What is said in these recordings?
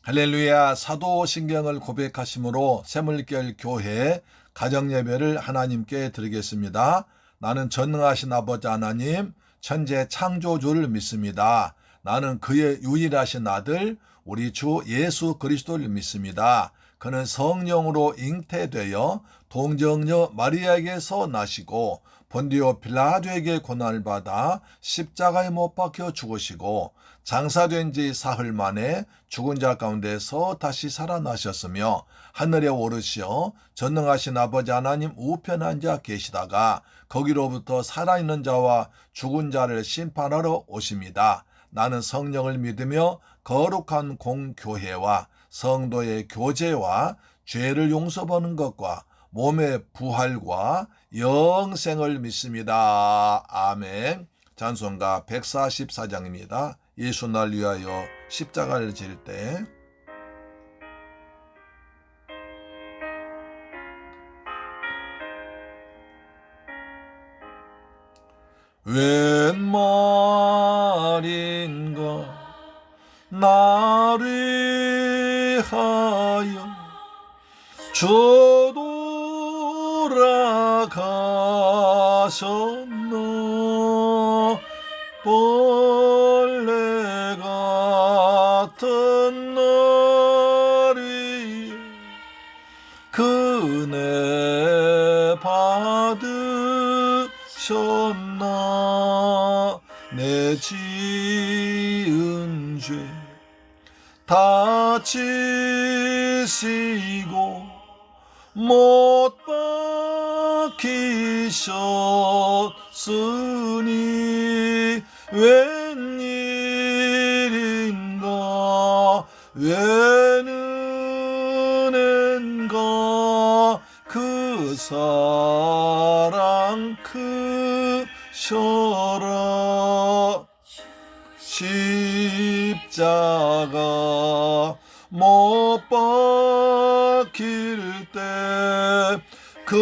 할렐루야. 사도신경을 고백하심으로 샘물결 교회 가정예배를 하나님께 드리겠습니다. 나는 전능하신 아버지 하나님, 천재 창조주를 믿습니다. 나는 그의 유일하신 아들 우리 주 예수 그리스도를 믿습니다. 그는 성령으로 잉태되어 동정녀 마리아에게서 나시고 본디오 빌라도에게 고난을 받아 십자가에 못 박혀 죽으시고 장사된 지 사흘 만에 죽은 자 가운데서 다시 살아나셨으며 하늘에 오르시어 전능하신 아버지 하나님 우편에 앉아 계시다가 거기로부터 살아있는 자와 죽은 자를 심판하러 오십니다. 나는 성령을 믿으며 거룩한 공교회와 성도의 교제와 죄를 용서받는 것과 몸의 부활과 영생을 믿습니다. 아멘. 찬송가 144장입니다. 예수 날 위하여 십자가를 질 때 웬 말인가 나를 하여 주 돌아가셨노 벌레 같은 날이 그네 받으셨나 내 지은 죄 다 지시고 못 박히셨으니 웬일인가 웬 은혜인가 그 사랑 크셔라 십자가 못 박힐 때 그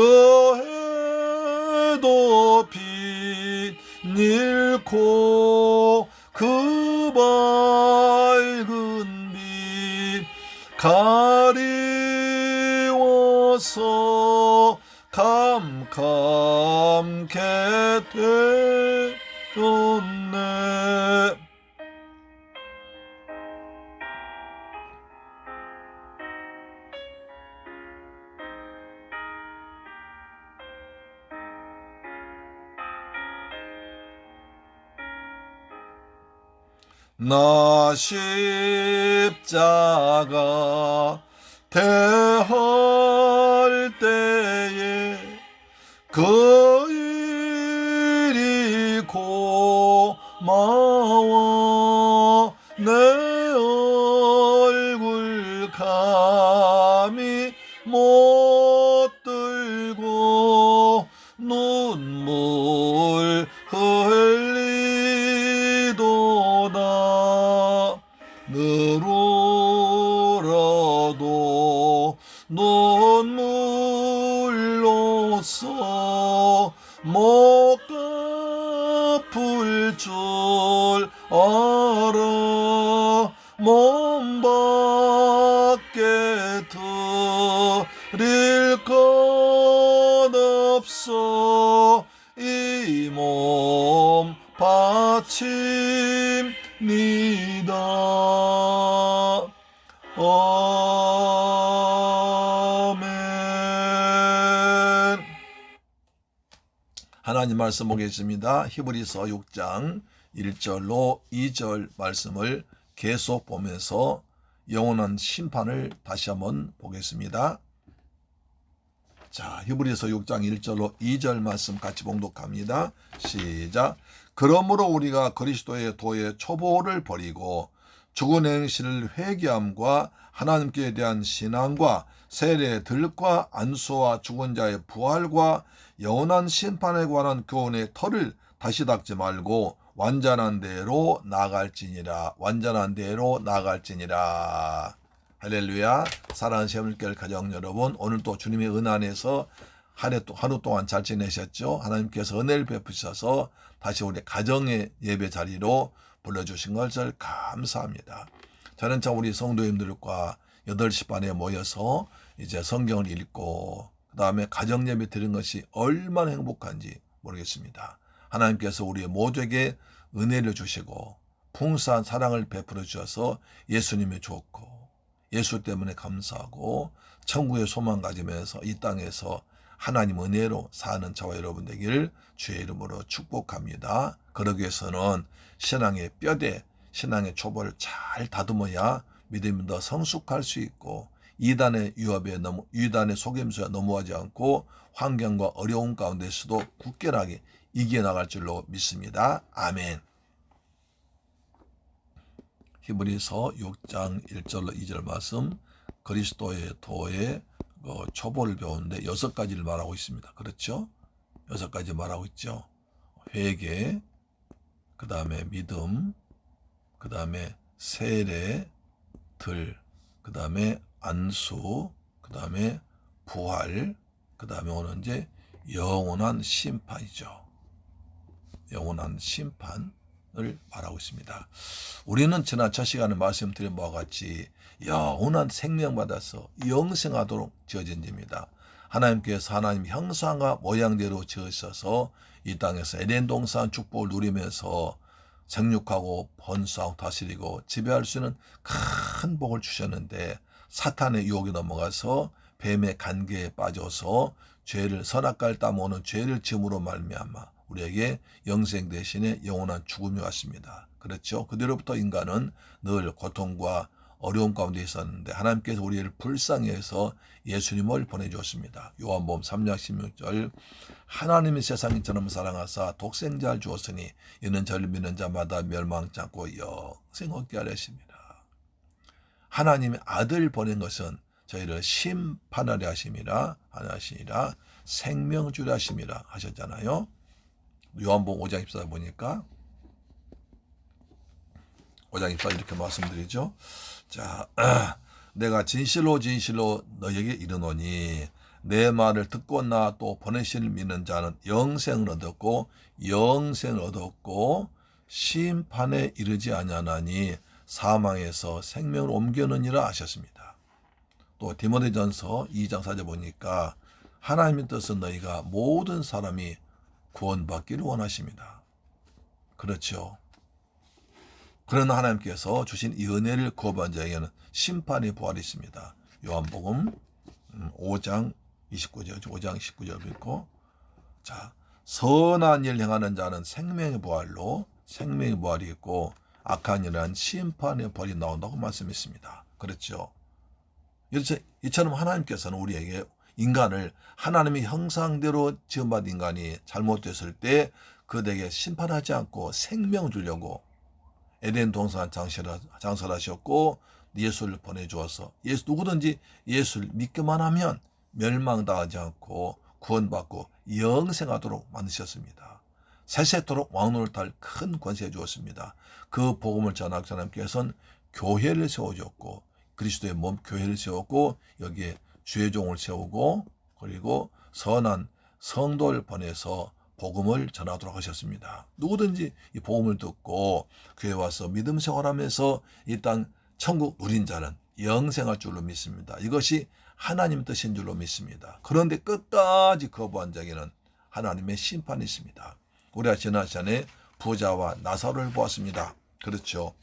해도 빛 잃고 그 밝은 빛 가리워서 캄캄케 되었네 나 십자가 대할 때에 그 일이 고마워 내 얼굴 감히 못 들고 눈물 흘리도다 늘어라도 눈물로써 못 갚을 줄 알아 몸 밖에 드릴 것 없어 이 몸 바칩니다. 아멘. 하나님 말씀 보겠습니다. 히브리서 6장 1절로 2절 말씀을 계속 보면서 영원한 심판을 다시 한번 보겠습니다. 자, 히브리서 6장 1절로 2절 말씀 같이 봉독합니다. 시작. 그러므로 우리가 그리스도의 도의 초보를 버리고 죽은 행실을 회개함과 하나님께 대한 신앙과 세례들과 안수와 죽은 자의 부활과 영원한 심판에 관한 교훈의 터를 다시 닦지 말고 완전한 대로 나아갈지니라. 완전한 대로 나아갈지니라. 할렐루야. 사랑하는 샘물결 가정 여러분, 오늘도 주님의 은혜 안에서 하루 동안 잘 지내셨죠? 하나님께서 은혜를 베푸셔서 다시 우리 가정의 예배 자리로 불러주신 것을 감사합니다. 저는 참 우리 성도님들과 8시 반에 모여서 이제 성경을 읽고 그 다음에 가정예배 드리는 것이 얼마나 행복한지 모르겠습니다. 하나님께서 우리 모두에게 은혜를 주시고 풍성한 사랑을 베풀어 주셔서 예수님이 좋고 예수 때문에 감사하고 천국의 소망 가지면서 이 땅에서 하나님 은혜로 사는 저와 여러분 되기를 주의 이름으로 축복합니다. 그러기 위해서는 신앙의 뼈대, 신앙의 초보를 잘 다듬어야 믿음이 더 성숙할 수 있고 이단의 유업에 이단의 속임수에 넘어가지 않고 환경과 어려움 가운데서도 굳건하게 이겨나갈 줄로 믿습니다. 아멘. 히브리서 6장 1절로 2절 말씀, 그리스도의 도의 초보를 배우는데 6가지를 말하고 있습니다. 그렇죠? 6가지 말하고 있죠. 회개, 그 다음에 믿음, 그 다음에 세례, 그 다음에 안수, 그 다음에 부활, 그 다음에 오는 이제 영원한 심판이죠. 영원한 심판을 말하고 있습니다. 우리는 지난 첫 시간에 말씀드린 바와 같이 영원한 생명받아서 영생하도록 지어진 집입니다. 하나님께서 하나님 형상과 모양대로 지으셔서 이 땅에서 에덴 동산 축복을 누리면서 생육하고 번성하고 다스리고 지배할 수 있는 큰 복을 주셨는데 사탄의 유혹에 넘어가서 뱀의 간계에 빠져서 죄를 선악과를 따먹는 죄를 지음으로 말미암아 우리에게 영생 대신에 영원한 죽음이 왔습니다. 그렇죠? 그대로부터 인간은 늘 고통과 어려움 가운데 있었는데 하나님께서 우리를 불쌍히 해서 예수님을 보내주었습니다. 요한복음 3장 16절 하나님이 세상처럼 사랑하사 독생자를 주었으니 이는 저를 믿는 자마다 멸망치 않고 영생 얻게 하려 하십니다. 하나님의 아들 보낸 것은 저희를 심판하려 하심이라 하시니라 생명 주려 하심이라 하셨잖아요. 요한복음 5장 24절 보니까 5장 24 이렇게 말씀드리죠. 자, 내가 진실로 진실로 너에게 이르노니 내 말을 듣고 나 또 보내신 믿는 자는 영생을 얻었고 심판에 이르지 아니하나니 사망에서 생명을 옮겨느니라 하셨습니다. 또 디모데전서 2장 4절 보니까 하나님의 뜻은 너희가 모든 사람이 구원받기를 원하십니다. 그렇죠. 그러나 하나님께서 주신 이 은혜를 거부한 자에게는 심판의 부활이 있습니다. 요한복음 5장 29절, 5장 19절 읽고, 자, 선한 일 행하는 자는 생명의 부활이 있고 악한 일은 심판의 벌이 나온다고 말씀했습니다. 그렇죠. 이처럼 하나님께서는 우리에게 인간을 하나님의 형상대로 지음받은 인간이 잘못됐을 때 그들에게 심판하지 않고 생명 주려고 에덴 동산 장설하셨고 예수를 보내주어서 누구든지 예수를 믿기만 하면 멸망당하지 않고 구원받고 영생하도록 만드셨습니다. 세세토록 왕노를 탈 큰 권세 주었습니다. 그 복음을 전하기 하나님께서는 교회를 세워줬고 그리스도의 몸 교회를 세웠고 여기에 주의 종을 세우고 그리고 선한 성도를 보내서 복음을 전하도록 하셨습니다. 누구든지 이 복음을 듣고 교회 와서 믿음 생활하면서 이 땅 천국 누린 자는 영생할 줄로 믿습니다. 이것이 하나님 뜻인 줄로 믿습니다. 그런데 끝까지 거부한 자에게는 하나님의 심판이 있습니다. 우리가 지난 시간에 부자와 나사로를 보았습니다. 그렇죠.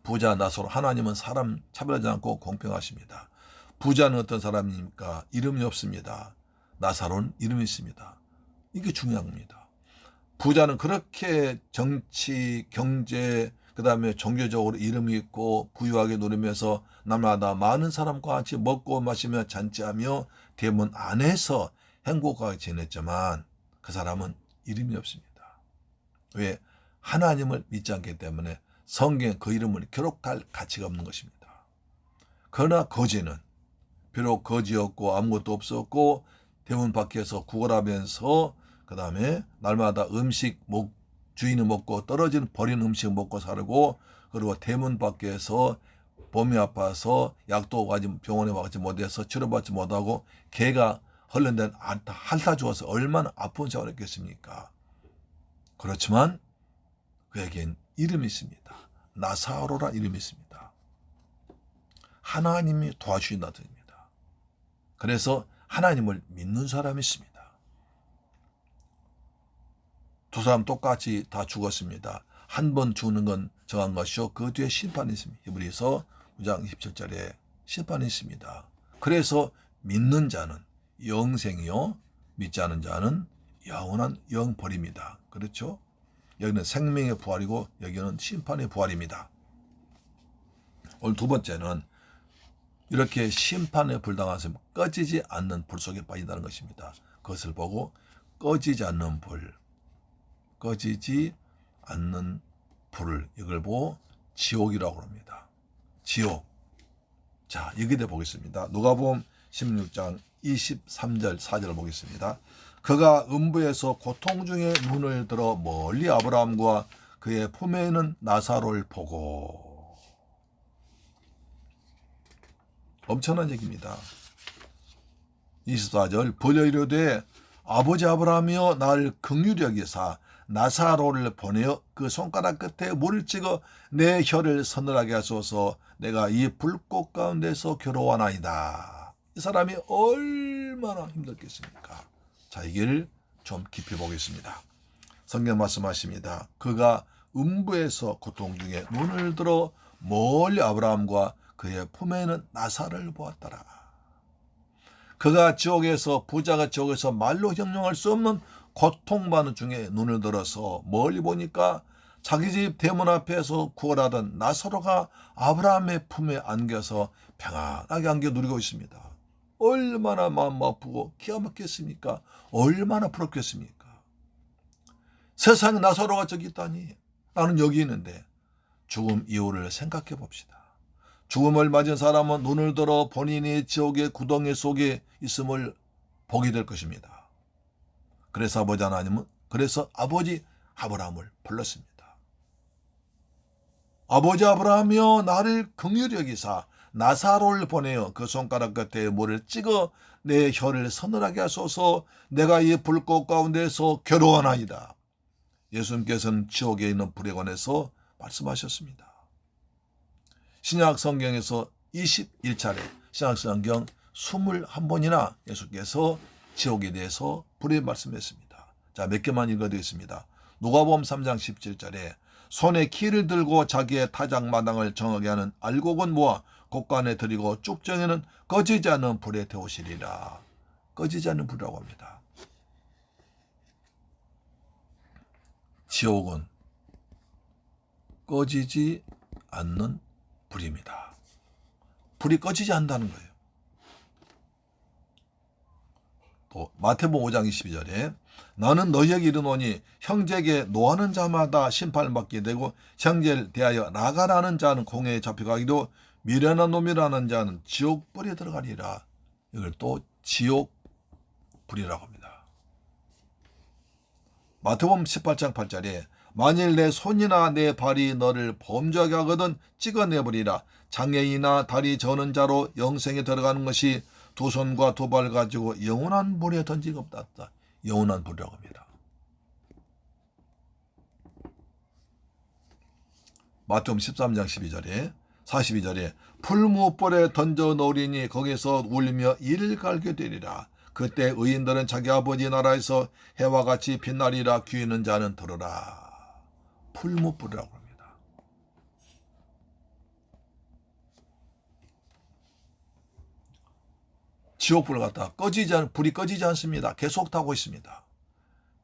부자 나사로, 하나님은 사람 차별하지 않고 공평하십니다. 부자는 어떤 사람입니까? 이름이 없습니다. 나사로는 이름이 있습니다. 이게 중요한 겁니다. 부자는 그렇게 정치, 경제, 그 다음에 종교적으로 이름이 있고 부유하게 누리면서 남마다 많은 사람과 같이 먹고 마시며 잔치하며 대문 안에서 행복하게 지냈지만 그 사람은 이름이 없습니다. 왜? 하나님을 믿지 않기 때문에 성경에 그 이름을 기록할 가치가 없는 것입니다. 그러나 거지는 비록 거지였고 아무것도 없었고 대문 밖에서 구걸하면서 그 다음에 날마다 주인이 먹고 떨어진 버린 음식 먹고 살고 그리고 대문 밖에서 몸이 아파서 약도 가지 병원에 가지 못해서 치료받지 못하고 개가 헐른데 핥아 주어서 얼마나 아픈 생활을 했겠습니까? 그렇지만 그에겐 이름이 있습니다. 나사로라 이름이 있습니다. 하나님이 도와주신다는 뜻입니다. 그래서 하나님을 믿는 사람이 있습니다. 두 사람 똑같이 다 죽었습니다. 한 번 죽는 건 정한 것이요. 그 뒤에 심판이 있습니다. 히브리서 9장 27절에 심판이 있습니다. 그래서 믿는 자는 영생이요, 믿지 않은 자는 영원한 영벌입니다. 그렇죠? 여기는 생명의 부활이고 여기는 심판의 부활입니다. 오늘 두 번째는 이렇게 심판에 불당하면 꺼지지 않는 불 속에 빠진다는 것입니다. 그것을 보고 꺼지지 않는 불, 꺼지지 않는 불을 이걸 보고 지옥이라고 합니다. 지옥. 자, 여기에 보겠습니다. 누가복음 16장 23절 4절을 보겠습니다. 그가 음부에서 고통 중에 눈을 들어 멀리 아브라함과 그의 품에 있는 나사로를 보고. 엄청난 얘기입니다. 24절 벌려 이르되 아버지 아브라함이여 나를 긍휼히 여기사 나사로를 보내어 그 손가락 끝에 물을 찍어 내 혀를 서늘하게 하소서. 내가 이 불꽃 가운데서 괴로워하나이다. 이 사람이 얼마나 힘들겠습니까? 자, 이걸 좀 깊이 보겠습니다. 성경 말씀하십니다. 그가 음부에서 고통 중에 눈을 들어 멀리 아브라함과 그의 품에 있는 나사를 보았더라. 그가 지옥에서, 부자가 지옥에서 말로 형용할 수 없는 고통받는 중에 눈을 들어서 멀리 보니까 자기 집 대문 앞에서 구걸하던 나사로가 아브라함의 품에 안겨서 평안하게 안겨 누리고 있습니다. 얼마나 마음 아프고 기가 막혔습니까? 얼마나 부럽겠습니까? 세상에 나사로가 저기 있다니. 나는 여기 있는데. 죽음 이후를 생각해 봅시다. 죽음을 맞은 사람은 눈을 들어 본인이 지옥의 구덩이 속에 있음을 보게 될 것입니다. 그래서 아버지 하나님은 아버지 아브라함을 불렀습니다. 아버지 아브라함이여 나를 긍휼히 여기사 나사로를 보내어 그 손가락 끝에 물을 찍어 내 혀를 서늘하게 하소서. 내가 이 불꽃 가운데서 괴로워하나이다. 예수님께서는 지옥에 있는 불에 관해서 말씀하셨습니다. 신약 성경에서 21차례, 신약 성경 21번이나 예수께서 지옥에 대해서 불에 말씀했습니다. 자, 몇 개만 읽어드리겠습니다. 누가복음 3장 17절에 손에 키를 들고 자기의 타작마당을 정하게 하는 알곡은 모아 곳간에 들이고 쭉정에는 꺼지지 않는 불에 태우시리라. 꺼지지 않는 불이라고 합니다. 지옥은 꺼지지 않는 불입니다. 불이 꺼지지 않는다는 거예요. 또 마태복음 5장 22절에 나는 너희에게 이르노니 형제에게 노하는 자마다 심판을 받게 되고 형제를 대하여 나가라는 자는 공회에 잡혀가기도 미련한 놈이라는 자는 지옥불에 들어가리라. 이걸 또 지옥불이라고 합니다. 마태복음 18장 8절에 만일 내 손이나 내 발이 너를 범죄하게 하거든 찍어내버리라. 장애인이나 다리 저는 자로 영생에 들어가는 것이 두 손과 두 발 가지고 영원한 불에 던지고 없다. 영원한 불이라고 합니다. 마태복음 13장 12절에 42절에 풀무불에 던져 놓으리니 거기서 울며 이를 갈게 되리라. 그때 의인들은 자기 아버지 나라에서 해와 같이 빛나리라. 귀 있는 자는 들으라. 풀무불이라고 합니다. 지옥불을 갖다 불이 꺼지지 않습니다. 계속 타고 있습니다.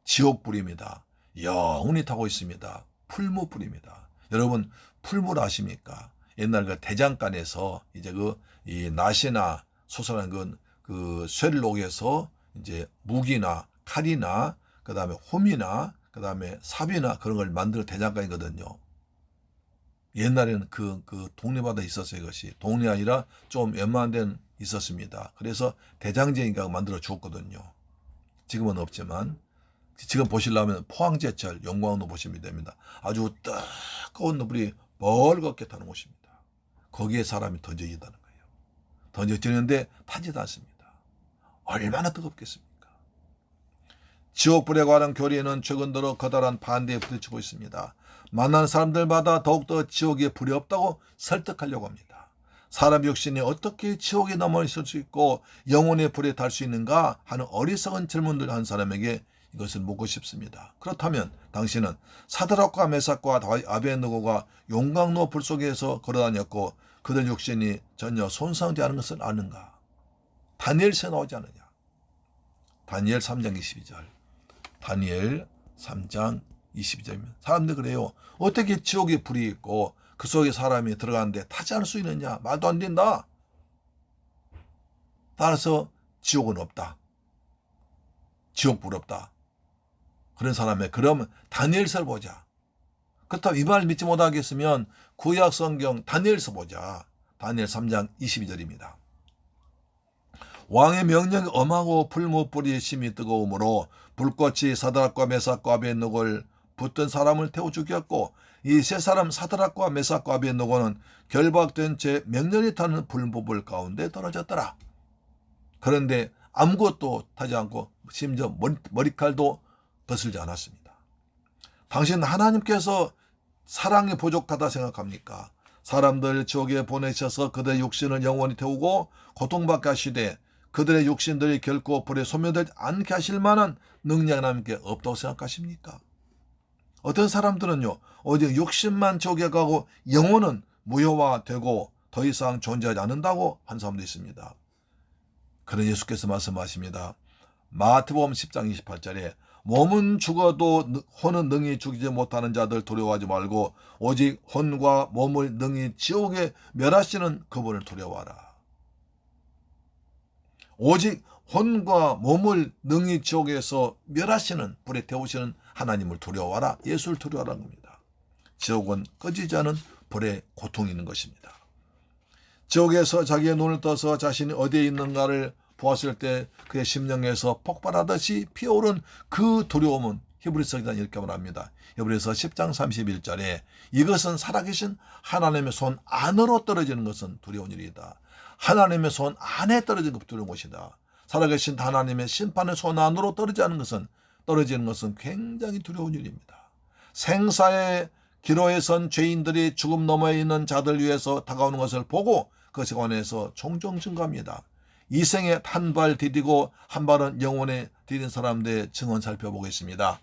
지옥불입니다. 영원히 타고 있습니다. 풀무불입니다. 여러분 풀무 아십니까? 옛날 그 대장간에서 이제 이 낫이나 소설한 그 쇠를 녹여서 이제 무기나 칼이나 그다음에 홈이나 그다음에 삽이나 그런 걸 만들 대장간이거든요. 옛날에는 그 동네마다 있었어요. 이것이 동네 아니라 좀 웬만한 데는 있었습니다. 그래서 대장제인가 만들어 주었거든요. 지금은 없지만 지금 보시려면 포항제철 영광로 보시면 됩니다. 아주 뜨거운 불이 멀겋게 타는 곳입니다. 거기에 사람이 던져진다는 거예요. 던져지는데 타지도 않습니다. 얼마나 뜨겁겠습니까? 지옥불에 관한 교리에는 최근 들어 커다란 반대에 부딪히고 있습니다. 만나는 사람들마다 더욱더 지옥에 불이 없다고 설득하려고 합니다. 사람 육신이 어떻게 지옥에 남아 있을 수 있고 영혼의 불에 달 수 있는가 하는 어리석은 질문들 한 사람에게 이것을 묻고 싶습니다. 그렇다면 당신은 사드락과 메삭과 아베느고가 용광로 불 속에서 걸어다녔고 그들 육신이 전혀 손상되지 않은 것을 아는가? 다니엘서에 나오지 않느냐? 다니엘 3장 22절. 다니엘 3장 22절이면 사람들 그래요. 어떻게 지옥에 불이 있고 그 속에 사람이 들어가는데 타지 않을 수 있느냐? 말도 안 된다. 따라서 지옥은 없다. 지옥 불 없다. 그런 사람의 그러면 다니엘서를 보자. 그렇다면 이 말 믿지 못하겠으면 구약 성경 다니엘서 보자. 다니엘 3장 22절입니다. 왕의 명령이 엄하고 불못불이 심히 뜨거우므로 불꽃이 사드락과 메삭과 아벳느고를 붙든 사람을 태워 죽였고 이 세 사람 사드락과 메삭과 아벳느고는 결박된 채 맹렬히 타는 불법을 가운데 떨어졌더라. 그런데 아무것도 타지 않고 심지어 머리칼도 거슬지 않았습니다. 당신 하나님께서 사랑이 부족하다 생각합니까? 사람들 지옥에 보내셔서 그들의 육신을 영원히 태우고 고통받게 하시되 그들의 육신들이 결코 불에 소멸되지 않게 하실 만한 능력이 하나님께 없다고 생각하십니까? 어떤 사람들은요, 오직 육신만 지옥에 가고 영혼은 무효화되고 더 이상 존재하지 않는다고 한 사람도 있습니다. 그런 예수께서 말씀하십니다. 마태복음 10장 28절에 몸은 죽어도 혼은 능히 죽이지 못하는 자들 두려워하지 말고 오직 혼과 몸을 능히 지옥에 멸하시는 그분을 두려워하라. 오직 혼과 몸을 능히 지옥에서 멸하시는 불에 태우시는 하나님을 두려워하라. 예수를 두려워하라는 겁니다. 지옥은 꺼지지 않은 불의 고통이 있는 것입니다. 지옥에서 자기의 눈을 떠서 자신이 어디에 있는가를 보았을 때 그의 심령에서 폭발하듯이 피어오른 그 두려움은 히브리서 기자는 이렇게 말합니다. 히브리서 10장 31절에 이것은 살아계신 하나님의 손 안으로 떨어지는 것은 두려운 일이다. 하나님의 손 안에 떨어지는 것이 두려운 것이다. 살아계신 하나님의 심판의 손 안으로 떨어지는 것은 굉장히 두려운 일입니다. 생사의 기로에 선 죄인들이 죽음 너머에 있는 자들 위해서 다가오는 것을 보고 그것에 관해서 종종 증거합니다. 이 생에 한 발 디디고 한 발은 영혼에 디딘 사람들의 증언 살펴보겠습니다.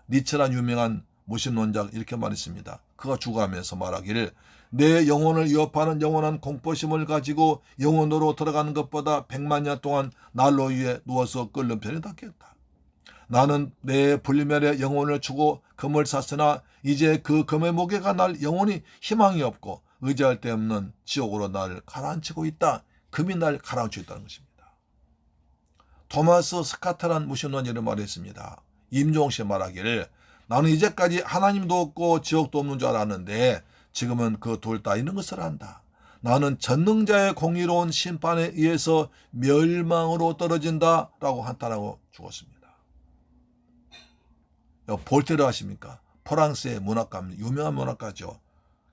니츠란 유명한 무신론자가 이렇게 말했습니다. 그가 죽어가면서 말하기를 내 영혼을 위협하는 영원한 공포심을 가지고 영혼으로 들어가는 것보다 100만 년 동안 난로 위에 누워서 끓는 편이 낫겠다. 나는 내 불멸의 영혼을 주고 금을 샀으나 이제 그 금의 무게가 날 영혼이 희망이 없고 의지할 데 없는 지옥으로 나를 가라앉히고 있다. 금이 날 가라앉히고 있다는 것입니다. 토마스 스카트란 무신론자는 말했습니다. 임종씨 말하기를 나는 이제까지 하나님도 없고 지옥도 없는 줄 알았는데 지금은 그 둘 다 있는 것을 안다. 나는 전능자의 공의로운 심판에 의해서 멸망으로 떨어진다라고 한탄하고 죽었습니다. 볼테르 아십니까? 프랑스의 문학가, 유명한 문학가죠.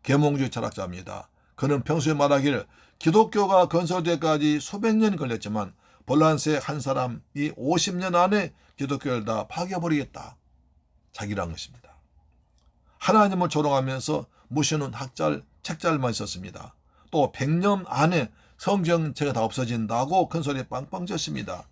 계몽주의 철학자입니다. 그는 평소에 말하기를 기독교가 건설되기까지 수백 년이 걸렸지만 볼란스의 한 사람이 50년 안에 기독교를 다 파괴해버리겠다. 자기란 것입니다. 하나님을 조롱하면서 무시는 책잘만 있었습니다. 또 100년 안에 성경책이 다 없어진다고 큰 소리에 빵빵 쳤습니다.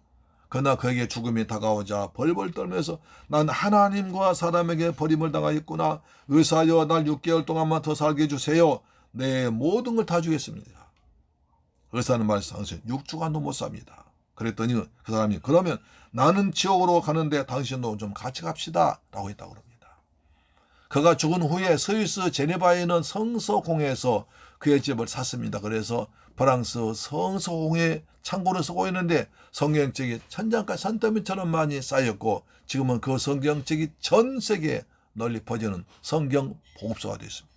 그러나 그에게 죽음이 다가오자 벌벌 떨면서 난 하나님과 사람에게 버림을 당하였구나. 의사여 날 6개월 동안만 더 살게 해주세요. 내 모든 걸 다 주겠습니다. 의사는 말씀하셨어요. 6주간도 못 삽니다. 그랬더니 그 사람이 그러면 나는 지옥으로 가는데 당신도 좀 같이 갑시다 라고 했다고 합니다. 그가 죽은 후에 스위스 제네바에 있는 성서공회에서 그의 집을 샀습니다. 그래서 프랑스 성서공회 창고를 쓰고 있는데 성경책이 천장까지 산더미처럼 많이 쌓였고 지금은 그 성경책이 전 세계에 널리 퍼지는 성경 보급소가 되었습니다.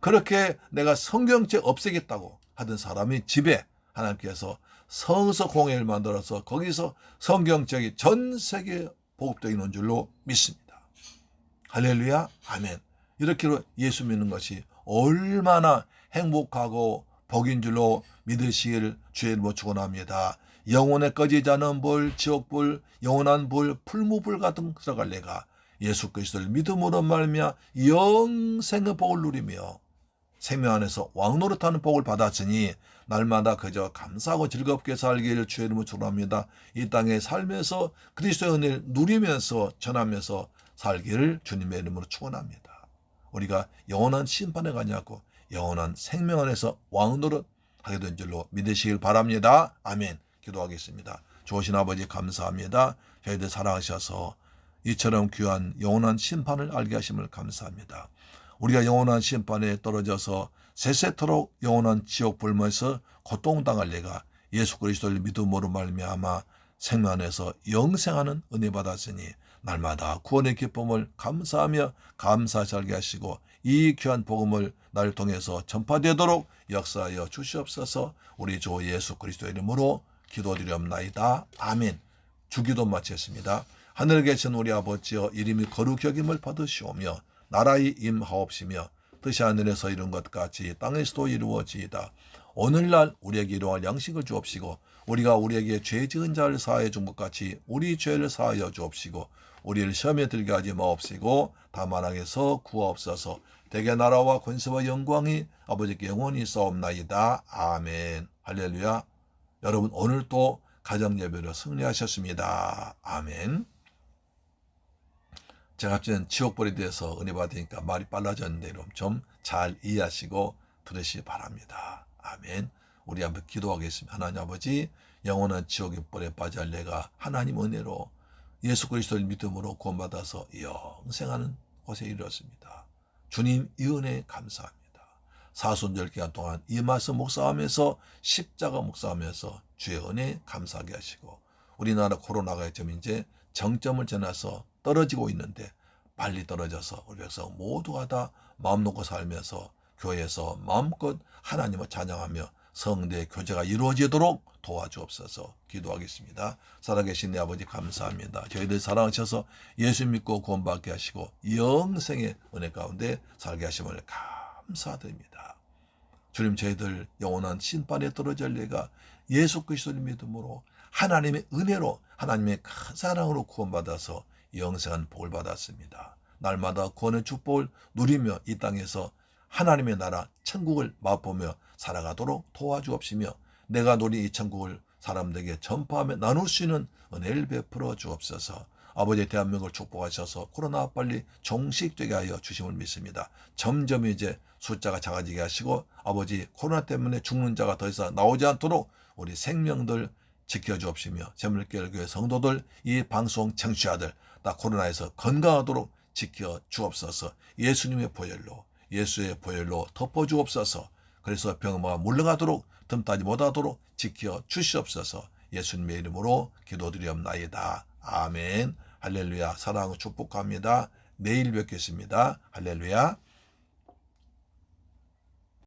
그렇게 내가 성경책 없애겠다고 하던 사람이 집에 하나님께서 성서공회를 만들어서 거기서 성경책이 전 세계에 보급되어 있는 줄로 믿습니다. 할렐루야, 아멘. 이렇게 예수 믿는 것이 얼마나 행복하고 복인 줄로 믿으시길 주의 이름으로 축원합니다. 영혼에 꺼지지 않은 불, 지옥불, 영원한 불, 풀무불 같은 들어갈 내가 예수 그리스도를 믿음으로 말미암아 영생의 복을 누리며 생명 안에서 왕노릇하는 복을 받았으니 날마다 그저 감사하고 즐겁게 살기를 주의 이름으로 축원합니다. 이 땅의 삶에서 그리스도의 은혜를 누리면서 전하면서 살기를 주님의 이름으로 축원합니다. 우리가 영원한 심판에 가지 않고 영원한 생명 안에서 왕노릇 하게 된 줄로 믿으시길 바랍니다. 아멘. 기도하겠습니다. 좋으신 아버지 감사합니다. 저희들 사랑하셔서 이처럼 귀한 영원한 심판을 알게 하심을 감사합니다. 우리가 영원한 심판에 떨어져서 세세토록 영원한 지옥 불문에서 고통당할 내가 예수 그리스도를 믿음으로 말미암아 생명 안에서 영생하는 은혜 받았으니 날마다 구원의 기쁨을 감사하며 감사하게 알게 하시고 이 귀한 복음을 나를 통해서 전파되도록 역사하여 주시옵소서. 우리 주 예수 그리스도의 이름으로 기도드리옵나이다. 아멘. 주기도 마쳤습니다. 하늘에 계신 우리 아버지여 이름이 거룩히 여김을 받으시오며 나라의 임하옵시며 뜻이 하늘에서 이룬 것 같이 땅에서도 이루어지이다. 오늘날 우리에게 일용할 양식을 주옵시고 우리가 우리에게 죄 지은 자를 사하여 준 것 같이 우리 죄를 사하여 주옵시고 우리를 시험에 들게 하지 마옵시고 다만 악에서 구하옵소서. 대개 나라와 권세와 영광이 아버지께 영원히 있사옵나이다. 아멘. 할렐루야. 여러분 오늘 또 가정예배로 승리하셨습니다. 아멘. 제가 갑자기 지옥불에 대해서 은혜 받으니까 말이 빨라졌는데 여러분 좀 잘 이해하시고 들으시기 바랍니다. 아멘. 우리 한번 기도하겠습니다. 하나님 아버지 영원한 지옥의 불에 빠질 내가 하나님 은혜로 예수 그리스도를 믿음으로 구원받아서 영생하는 곳에 이르렀습니다. 주님 이 은혜 감사합니다. 사순절 기간 동안 이 말씀 묵상하면서 십자가 묵상하면서 주의 은혜 감사하게 하시고 우리나라 코로나가 좀 이제 정점을 지나서 떨어지고 있는데 빨리 떨어져서 우리 백성 모두가 다 마음 놓고 살면서 교회에서 마음껏 하나님을 찬양하며 성대 교제가 이루어지도록 도와주옵소서. 기도하겠습니다. 살아계신 내 아버지 감사합니다. 저희들 사랑하셔서 예수 믿고 구원받게 하시고 영생의 은혜 가운데 살게 하심을 감사드립니다. 주님 저희들 영원한 심판에 떨어질 내가 예수 그리스도를 믿음으로 하나님의 은혜로 하나님의 큰 사랑으로 구원받아서 영생한 복을 받았습니다. 날마다 구원의 축복을 누리며 이 땅에서 하나님의 나라 천국을 맛보며 살아가도록 도와주옵시며 내가 누린 이 천국을 사람들에게 전파하며 나눌 수 있는 은혜를 베풀어 주옵소서. 아버지 대한민국을 축복하셔서 코로나 빨리 종식되게 하여 주심을 믿습니다. 점점 이제 숫자가 작아지게 하시고 아버지 코로나 때문에 죽는 자가 더 이상 나오지 않도록 우리 생명들 지켜주옵시며 제물교회 성도들 이 방송 청취자들 다 코로나에서 건강하도록 지켜주옵소서. 예수님의 보혈로 예수의 보혈로 덮어주옵소서. 그래서 병마가 물러가도록 틈타지 못하도록 지켜주시옵소서. 예수님의 이름으로 기도드리옵나이다. 아멘. 할렐루야. 사랑을 축복합니다. 내일 뵙겠습니다. 할렐루야.